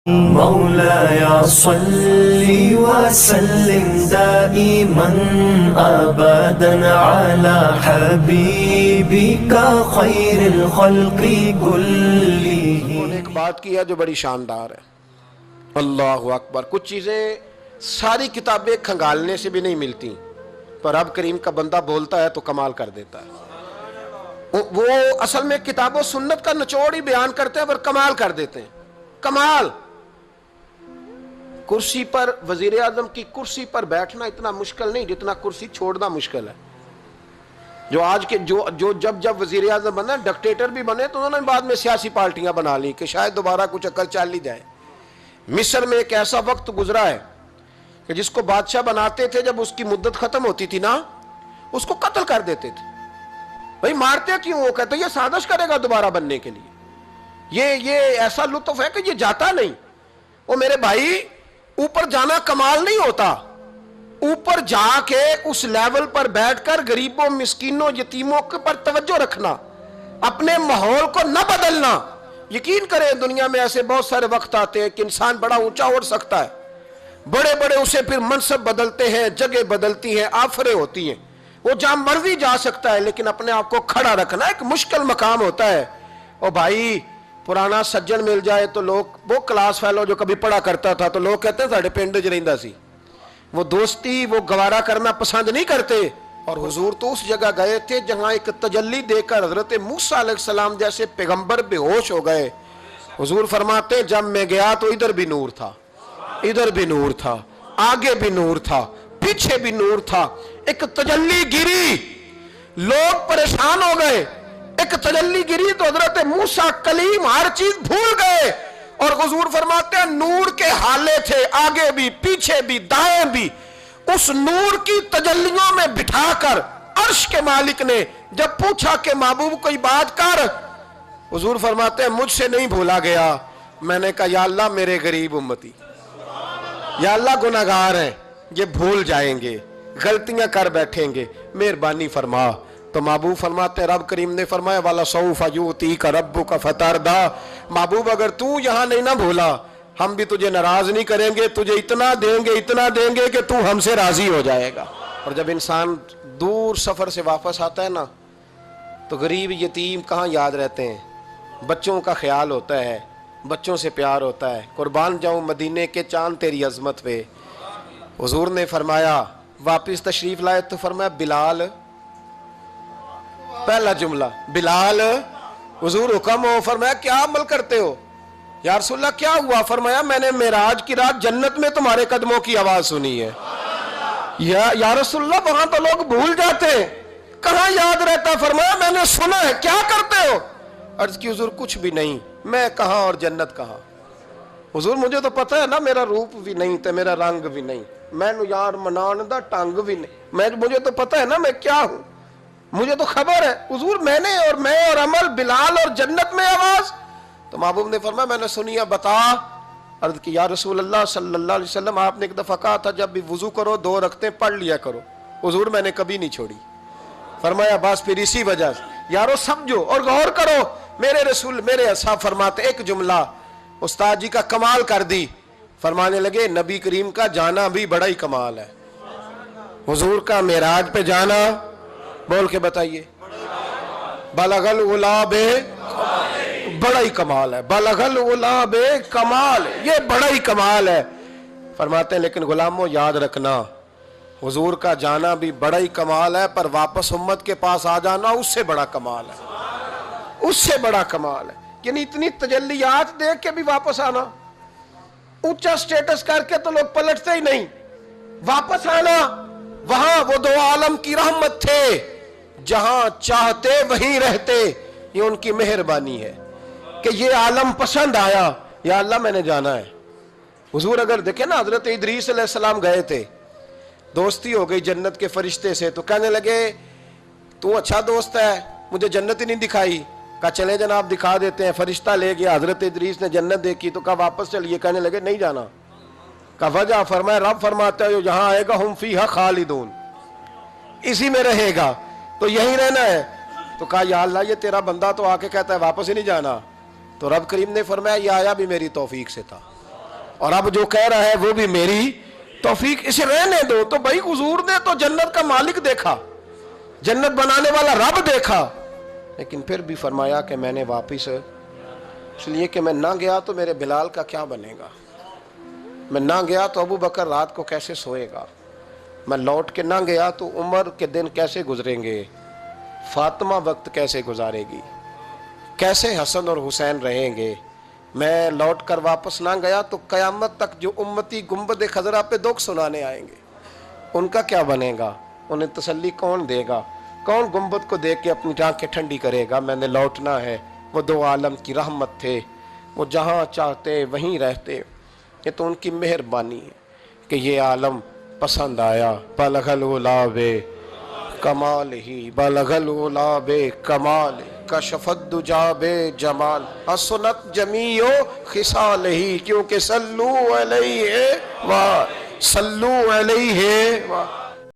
مولاي صل وسلم دائما ابدا على حبيبك خير الخلق كلهم. ایک بات کی ہے جو بڑی شاندار ہے. اللہ اکبر. کچھ چیزیں ساری کتابیں کھنگالنے سے بھی نہیں ملتی، پر رب کریم کا بندہ بولتا ہے تو کمال کر دیتا ہے. وہ اصل میں کتاب و سنت کا نچوڑ ہی بیان کرتے ہیں پر کمال کر دیتے ہیں. کمال. کرسی پر وزیر اعظم کی کرسی پر بیٹھنا اتنا مشکل نہیں جتنا کرسی چھوڑنا مشکل ہے. جو آج کے جو جب وزیر اعظم بنا ڈکٹیٹر بھی بنے تو انہوں نے بعد میں سیاسی پارٹیاں بنا لی کہ شاید دوبارہ کچھ عقل چل ہی جائے. مصر میں ایک ایسا وقت گزرا ہے کہ جس کو بادشاہ بناتے تھے جب اس کی مدت ختم ہوتی تھی نا اس کو قتل کر دیتے تھے. بھئی مارتے کیوں؟ وہ کہتے یہ سازش کرے گا دوبارہ بننے کے لیے. یہ ایسا لطف ہے کہ یہ جاتا نہیں. وہ میرے بھائی اوپر جانا کمال نہیں ہوتا، اوپر جا کے اس لیول پر بیٹھ کر غریبوں مسکینوں یتیموں کے پر توجہ رکھنا، اپنے ماحول کو نہ بدلنا. یقین کریں دنیا میں ایسے بہت سارے وقت آتے ہیں کہ انسان بڑا اونچا اڑ سکتا ہے، بڑے بڑے اسے پھر منصب بدلتے ہیں، جگہ بدلتی ہیں، آفریں ہوتی ہیں، وہ جہاں مرضی جا سکتا ہے، لیکن اپنے آپ کو کھڑا رکھنا ایک مشکل مقام ہوتا ہے. او بھائی پرانا سجن مل جائے تو لوگ، وہ کلاس فیلو جو کبھی پڑھا کرتا تھا تو لوگ کہتے ہیں ساڑھے پنڈ چ رہندا سی، وہ دوستی وہ گوارا کرنا پسند نہیں کرتے. اور حضور تو اس جگہ گئے تھے جہاں ایک تجلی دے کر حضرت موسیٰ علیہ السلام جیسے پیغمبر بے ہوش ہو گئے. حضور فرماتے جب میں گیا تو ادھر بھی نور تھا، ادھر بھی نور تھا، آگے بھی نور تھا، پیچھے بھی نور تھا. ایک تجلی گری، لوگ پریشان ہو گئے. ایک تجلی گری تو حضرت موسیٰ کلیم ہر چیز بھول گئے. اور حضور فرماتے ہیں نور کے حالے تھے، آگے بھی پیچھے بھی دائیں بھی. اس نور کی تجلیوں میں بٹھا کر عرش کے مالک نے جب پوچھا کہ محبوب کوئی بات کر، حضور فرماتے ہیں مجھ سے نہیں بھولا گیا. میں نے کہا یا اللہ میرے غریب امتی، یا اللہ گناہگار ہیں، یہ بھول جائیں گے، غلطیاں کر بیٹھیں گے، مہربانی فرما. تو محبوب فرماتے ہیں رب کریم نے فرمایا وَلَسَوْفَ يُؤْتِيكَ رَبُّكَ فَتَرْضَىٰ. محبوب اگر تو یہاں نہیں نہ بھولا ہم بھی تجھے ناراض نہیں کریں گے، تجھے اتنا دیں گے کہ تو ہم سے راضی ہو جائے گا. اور جب انسان دور سفر سے واپس آتا ہے نا تو غریب یتیم کہاں یاد رہتے ہیں. بچوں کا خیال ہوتا ہے، بچوں سے پیار ہوتا ہے. قربان جاؤں مدینے کے چاند تیری عظمت پہ. حضور نے فرمایا واپس تشریف لائے تو فرمایا بلال، پہلا جملہ بلال. حضور حکم ہو، فرمایا کیا عمل کرتے ہو؟ یا رسول اللہ کیا ہوا؟ فرمایا میں نے معراج کی رات جنت میں تمہارے قدموں کی آواز سنی ہے. یا رسول اللہ وہاں تو لوگ بھول جاتے ہیں، کہاں یاد رہتا؟ فرمایا میں نے سنا ہے. کیا کرتے ہو؟ عرض کی حضور کچھ بھی نہیں. میں کہاں اور جنت کہاں؟ حضور مجھے تو پتہ ہے نا میرا روپ بھی نہیں تے میرا رنگ بھی نہیں، میں نو یار منان دا ٹنگ بھی نہیں، مجھے تو پتہ ہے نا میں کیا ہوں، مجھے تو خبر ہے. حضور میں نے اور عمل، بلال اور جنت میں آواز. تو محبوب نے فرمایا میں نے سنی ہے، بتا. عرض کی یا رسول اللہ صلی اللہ علیہ وسلم آپ نے ایک دفعہ کہا تھا جب بھی وضو کرو 2 رکعتیں پڑھ لیا کرو. حضور میں نے کبھی نہیں چھوڑی. فرمایا بس پھر اسی وجہ سے یارو سمجھو اور غور کرو. میرے رسول میرے اصحاب فرماتے ایک جملہ استاد جی کا کمال کر دی. فرمانے لگے نبی کریم کا جانا بھی بڑا ہی کمال ہے. حضور کا معراج پہ جانا، بول کے بتائیے، بلغ العلا بے، بڑا ہی کمال ہے. بلغ العلا بے کمال، یہ بڑا ہی کمال ہے. فرماتے ہیں لیکن غلاموں یاد رکھنا حضور کا جانا بھی بڑا ہی کمال ہے، پر واپس امت کے پاس آ جانا اس سے بڑا کمال ہے، اس سے بڑا کمال ہے. یعنی اتنی تجلیات دیکھ کے بھی واپس آنا، اونچا سٹیٹس کر کے تو لوگ پلٹتے ہی نہیں. واپس آنا، وہاں وہ 2 عالم کی رحمت تھے، جہاں چاہتے وہیں رہتے. یہ ان کی مہربانی ہے کہ یہ عالم پسند آیا. یا اللہ میں نے جانا ہے. حضور اگر دیکھیں نا حضرت ادریس علیہ السلام گئے تھے، دوستی ہو گئی جنت کے فرشتے سے، تو کہنے لگے تو اچھا دوست ہے، مجھے جنت ہی نہیں دکھائی. کہا چلے جناب دکھا دیتے ہیں. فرشتہ لے گیا، حضرت ادریس نے جنت دیکھی تو کہا واپس چلیے. کہنے لگے نہیں جانا. کہا وجہ؟ فرمایا رب فرماتا ہے جو جہاں آئے گا ہم فیہا خالدون، اسی میں رہے گا، تو یہیں رہنا ہے. تو کہا یا اللہ یہ تیرا بندہ تو آ کے کہتا ہے واپس ہی نہیں جانا. تو رب کریم نے فرمایا یہ آیا بھی میری توفیق سے تھا. اور اب جو کہہ رہا ہے وہ بھی میری توفیق، اسے رہنے دو تو بھائی حضور نے تو جنت کا مالک دیکھا، جنت بنانے والا رب دیکھا، لیکن پھر بھی فرمایا کہ میں نے واپس، اس لیے کہ میں نہ گیا تو میرے بلال کا کیا بنے گا، میں نہ گیا تو ابو بکر رات کو کیسے سوئے گا، میں لوٹ کے نہ گیا تو عمر کے دن کیسے گزریں گے، فاطمہ وقت کیسے گزارے گی، کیسے حسن اور حسین رہیں گے، میں لوٹ کر واپس نہ گیا تو قیامت تک جو امتی گنبد خضرا پہ دکھ سنانے آئیں گے ان کا کیا بنے گا، انہیں تسلی کون دے گا، کون گنبد کو دیکھ کے اپنی ٹانکیں ٹھنڈی کرے گا، میں نے لوٹنا ہے، وہ دو عالم کی رحمت تھے، وہ جہاں چاہتے وہیں رہتے، یہ تو ان کی مہربانی ہے کہ یہ عالم پسند آیا، بلغ العلا بے کمال ہی، بلغ العلا بے کمال، کشف الدجا بے جمال، حسنت جمیع خصال ہی، کیونکہ صلو علیہ و صلو علیہ و